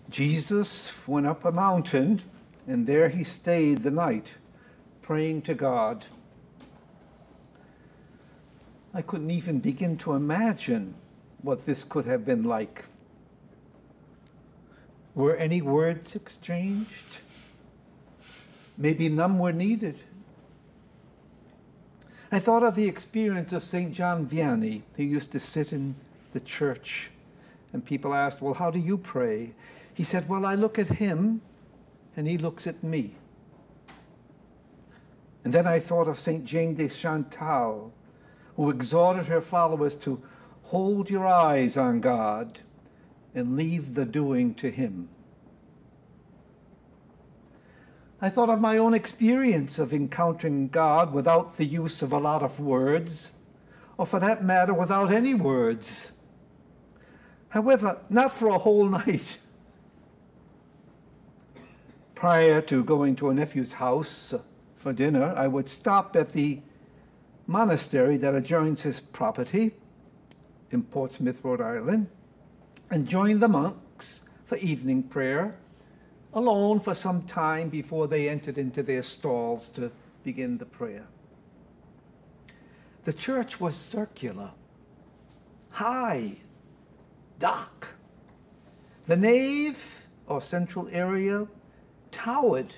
Jesus went up a mountain, and there he stayed the night, praying to God. I couldn't even begin to imagine what this could have been like. Were any words exchanged? Maybe none were needed. I thought of the experience of St. John Vianney, who used to sit in the church, and people asked, well, how do you pray? He said, well, I look at him, and he looks at me. And then I thought of St. Jane de Chantal, who exhorted her followers to hold your eyes on God and leave the doing to him. I thought of my own experience of encountering God without the use of a lot of words, or for that matter, without any words. However, not for a whole night. Prior to going to a nephew's house for dinner, I would stop at the monastery that adjoins his property in Portsmouth, Rhode Island, and join the monks for evening prayer, alone for some time before they entered into their stalls to begin the prayer. The church was circular, high, dark. The nave, or central area, towered.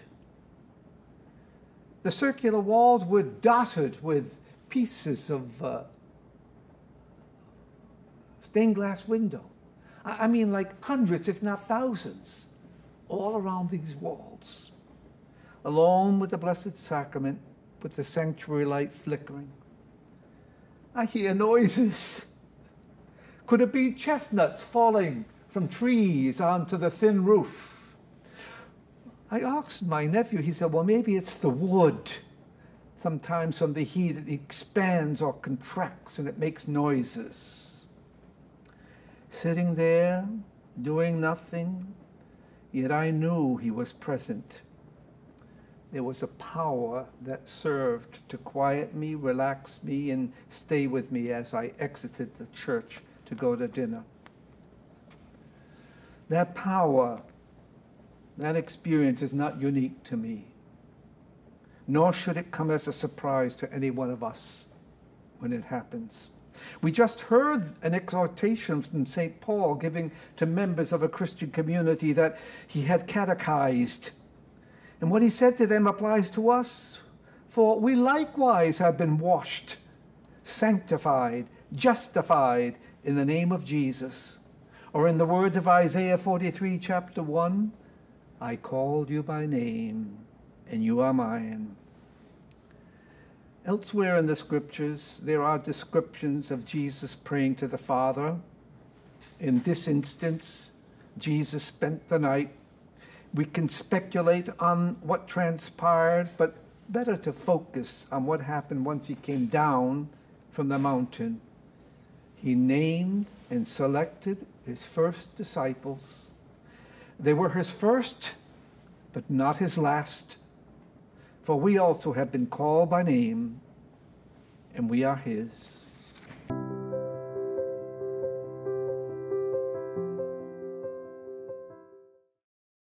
The circular walls were dotted with pieces of stained glass window. I mean, like hundreds, if not thousands, all around these walls, along with the Blessed Sacrament, with the sanctuary light flickering. I hear noises. Could it be chestnuts falling from trees onto the thin roof? I asked my nephew, he said, well, maybe it's the wood. Sometimes from the heat it expands or contracts and it makes noises. Sitting there, doing nothing, yet I knew he was present. There was a power that served to quiet me, relax me, and stay with me as I exited the church to go to dinner. That power, that experience is not unique to me, nor should it come as a surprise to any one of us when it happens. We just heard an exhortation from St. Paul giving to members of a Christian community that he had catechized. And what he said to them applies to us. For we likewise have been washed, sanctified, justified in the name of Jesus. Or in the words of Isaiah 43, chapter 1, I called you by name, and you are mine. Elsewhere in the scriptures, there are descriptions of Jesus praying to the Father. In this instance, Jesus spent the night. We can speculate on what transpired, but better to focus on what happened once he came down from the mountain. He named and selected his first disciples. They were his first, but not his last. For we also have been called by name, and we are his.